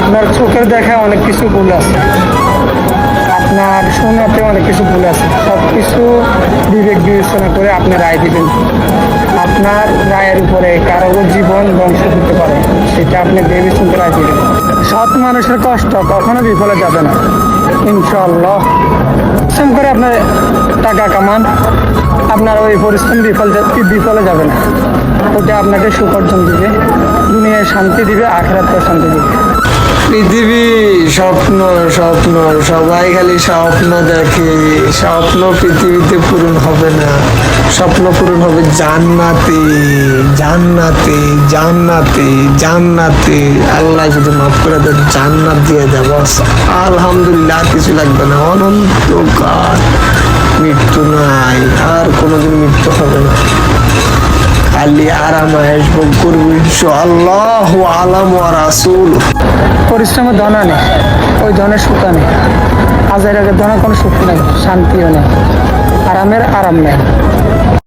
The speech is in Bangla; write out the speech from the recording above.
আপনার চোখের দেখায় অনেক কিছু ভুল আছে, আপনার শোনাতে অনেক কিছু ভুল আছে। সব কিছু বিবেক বিবেচনা করে আপনি রায় দিবেন। আপনার রায়ের উপরে কারো জীবন ধ্বংস হতে পারে, সেটা আপনি ভেবে চিন্তে রায় দিবেন। সৎ মানুষের কষ্ট কখনো বিফলে যাবে না, ইনশাআল্লাহ। পরিশ্রম করে আপনার টাকা কামান, আপনার ওই পরিশ্রম বিফলে যাবে না। ওটা আপনাকে সুখ অর্জন দিবে, দুনিয়ায় শান্তি দিবে, আখিরাতেও শান্তি দিবে। পৃথিবী স্বপ্ন স্বপ্ন, সবাই খালি স্বপ্ন দেখে। স্বপ্ন পৃথিবীতে পূরণ হবে না, স্বপ্ন পূরণ হবে জান্নাতে, জান্নাতে, জান্নাতে, জান্নাতে। আল্লাহ যদি মাফ করে দেন, জান্নাত দিয়ে দেব আলহামদুলিল্লাহ। আর কিছু লাগবে না, অনন্তকাল মৃত্যু নাই, আর কোনোদিন মৃত্যু হবে না। খালি আরামায়েশ ভোগ করবো ইনশাআল্লাহ। আলাম ওয়া রাসূল। পরিশ্রমের ধন নেই, ওই ধনের সুখ নেই। আজের আগের ধনের কোনো সুখ নেই, শান্তিও নেই, আরামের আরাম নেই।